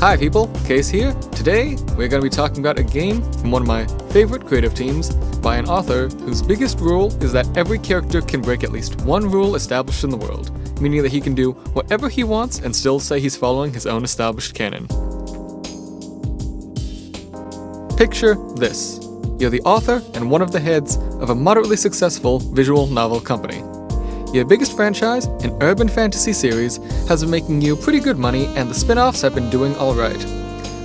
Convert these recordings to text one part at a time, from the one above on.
Hi people, Case here. Today, we're going to be talking about a game from one of my favorite creative teams by an author whose biggest rule is that every character can break at least one rule established in the world, meaning that he can do whatever he wants and still say he's following his own established canon. Picture this. You're the author and one of the heads of a moderately successful visual novel company. Your biggest franchise, an urban fantasy series, has been making you pretty good money and the spin-offs have been doing alright.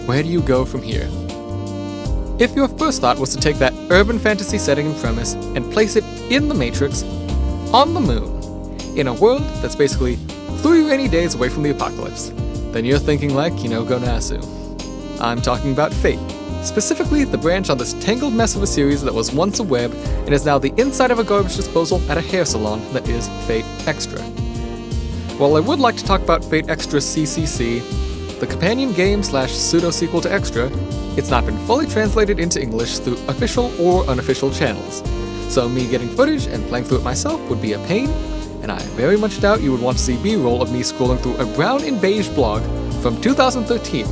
Where do you go from here? If your first thought was to take that urban fantasy setting and premise and place it in the Matrix, on the moon, in a world that's basically 3 rainy days away from the apocalypse, then you're thinking like, go Nasu. I'm talking about Fate. Specifically, the branch on this tangled mess of a series that was once a web and is now the inside of a garbage disposal at a hair salon that is Fate Extra. While I would like to talk about Fate Extra CCC, the companion game / pseudo-sequel to Extra, it's not been fully translated into English through official or unofficial channels. So me getting footage and playing through it myself would be a pain, and I very much doubt you would want to see B-roll of me scrolling through a brown and beige blog from 2013.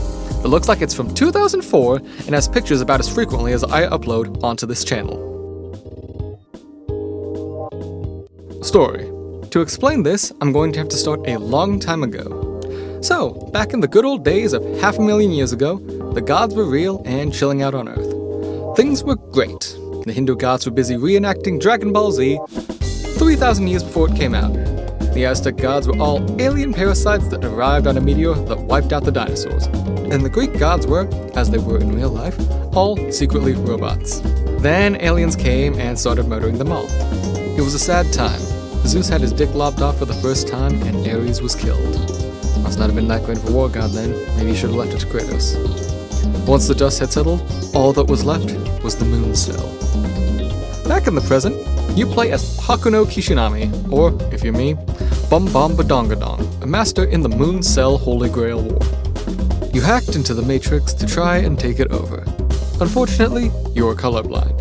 It looks like it's from 2004 and has pictures about as frequently as I upload onto this channel. Story. To explain this, I'm going to have to start a long time ago. So, back in the good old days of 500,000 years ago, the gods were real and chilling out on Earth. Things were great. The Hindu gods were busy reenacting Dragon Ball Z 3,000 years before it came out. The Aztec gods were all alien parasites that arrived on a meteor that wiped out the dinosaurs. And the Greek gods were, as they were in real life, all secretly robots. Then aliens came and started murdering them all. It was a sad time. Zeus had his dick lopped off for the first time and Ares was killed. Must not have been that great of a war god then. Maybe he should have left it to Kratos. Once the dust had settled, all that was left was the moon cell. Back in the present, you play as Hakuno Kishinami, or, if you're me, Bum Bum Badongadong, a master in the Moon Cell Holy Grail War. You hacked into the Matrix to try and take it over. Unfortunately, you're colorblind.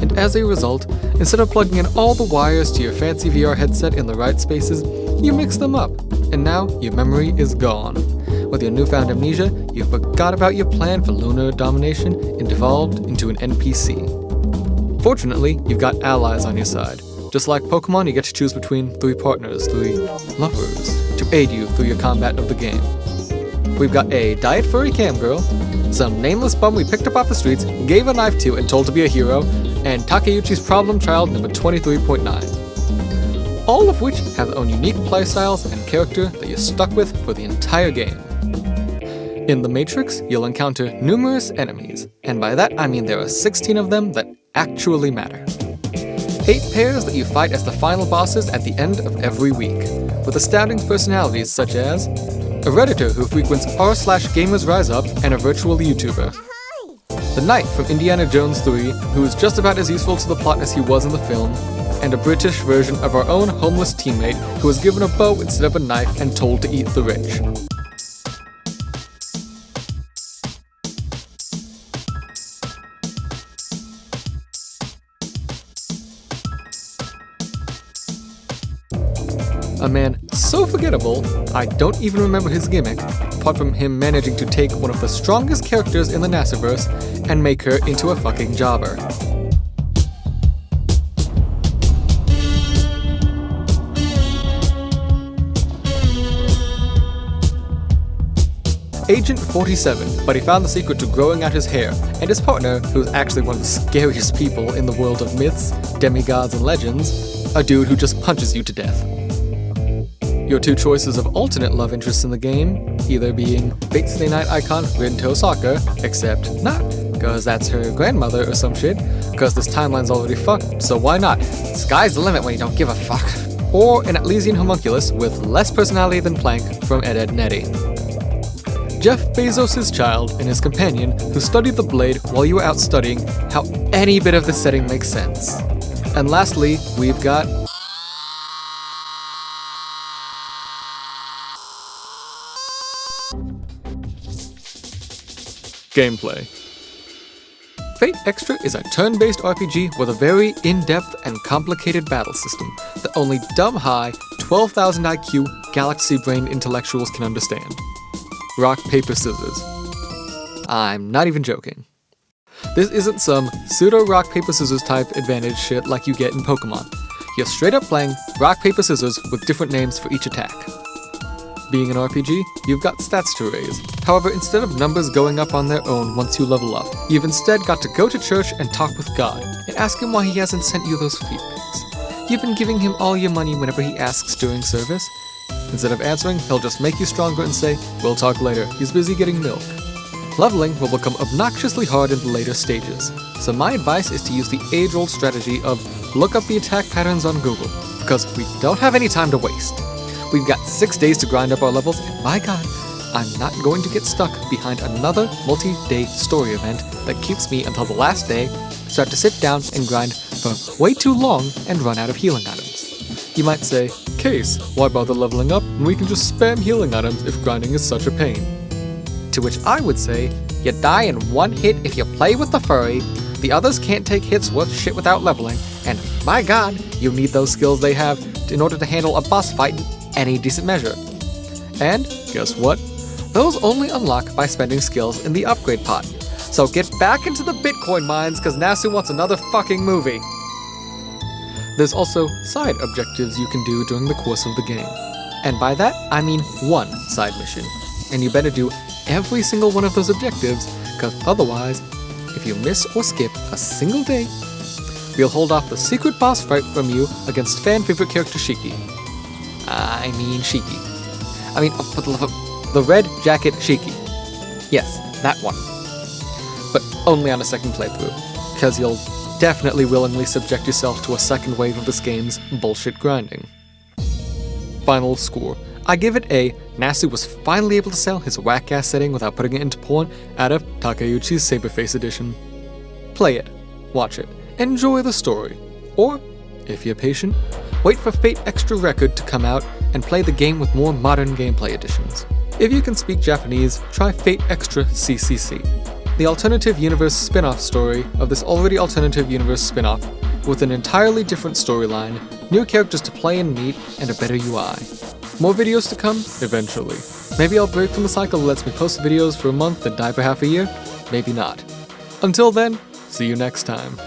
And as a result, instead of plugging in all the wires to your fancy VR headset in the right spaces, you mix them up, and now your memory is gone. With your newfound amnesia, you forgot about your plan for lunar domination and devolved into an NPC. Fortunately, you've got allies on your side. Just like Pokemon, you get to choose between 3 partners, 3 lovers, to aid you through your combat of the game. We've got a diet furry cam girl, some nameless bum we picked up off the streets, gave a knife to and told to be a hero, and Takeuchi's problem child number 23.9. All of which have their own unique playstyles and character that you're stuck with for the entire game. In the Matrix, you'll encounter numerous enemies, and by that I mean there are 16 of them that actually matter. 8 pairs that you fight as the final bosses at the end of every week, with astounding personalities such as a Redditor who frequents r/Gamers Rise Up and a virtual YouTuber. The Knight from Indiana Jones 3, who is just about as useful to the plot as he was in the film, and a British version of our own homeless teammate who was given a bow instead of a knife and told to eat the rich. A man so forgettable, I don't even remember his gimmick, apart from him managing to take one of the strongest characters in the Nasuverse and make her into a fucking jobber. Agent 47, but he found the secret to growing out his hair, and his partner, who's actually one of the scariest people in the world of myths, demigods, and legends, a dude who just punches you to death. Your 2 choices of alternate love interests in the game, either being Fate Stay Night icon Rin Tosaka, except not, cause that's her grandmother or some shit, cause this timeline's already fucked, so why not? Sky's the limit when you don't give a fuck. Or an Atlesian homunculus with less personality than Plank from Ed, Edd n Eddy. Jeff Bezos' child and his companion who studied the blade while you were out studying how any bit of the setting makes sense. And lastly, we've got gameplay. Fate Extra is a turn-based RPG with a very in-depth and complicated battle system that only dumb-high, 12,000 IQ, galaxy-brained intellectuals can understand. Rock, paper, scissors. I'm not even joking. This isn't some pseudo rock paper scissors type advantage shit like you get in Pokemon. You're straight up playing rock paper scissors with different names for each attack. Being an RPG, you've got stats to raise. However, instead of numbers going up on their own once you level up, you've instead got to go to church and talk with God, and ask him why he hasn't sent you those feet pics. You've been giving him all your money whenever he asks during service. Instead of answering, he'll just make you stronger and say, "We'll talk later, he's busy getting milk." Leveling will become obnoxiously hard in the later stages, so my advice is to use the age-old strategy of look up the attack patterns on Google, because we don't have any time to waste. We've got 6 days to grind up our levels, and my god, I'm not going to get stuck behind another multi-day story event that keeps me until the last day, so I have to sit down and grind for way too long and run out of healing items. You might say, "Case, why bother leveling up when we can just spam healing items if grinding is such a pain?" To which I would say, you die in one hit if you play with the furry, the others can't take hits worth shit without leveling, and my god, you need those skills they have in order to handle a boss fight in any decent measure. And guess what? Those only unlock by spending skills in the upgrade pot. So get back into the Bitcoin mines because Nasu wants another fucking movie. There's also side objectives you can do during the course of the game. And by that, I mean one side mission. And you better do every single one of those objectives, because otherwise, if you miss or skip a single day, we'll hold off the secret boss fight from you against fan favorite character Shiki. For the love of the red jacket Shiki. Yes, that one. But only on a second playthrough, because you'll definitely willingly subject yourself to a second wave of this game's bullshit grinding. Final score. I give it a Nasu was finally able to sell his whack-ass setting without putting it into porn out of Takeuchi's Saberface edition. Play it, watch it, enjoy the story. Or, if you're patient, wait for Fate Extra Record to come out and play the game with more modern gameplay additions. If you can speak Japanese, try Fate Extra CCC, the alternative universe spin-off story of this already alternative universe spin-off with an entirely different storyline, new characters to play and meet, and a better UI. More videos to come? Eventually. Maybe I'll break from the cycle that lets me post videos for a month and die for half a year? Maybe not. Until then, see you next time.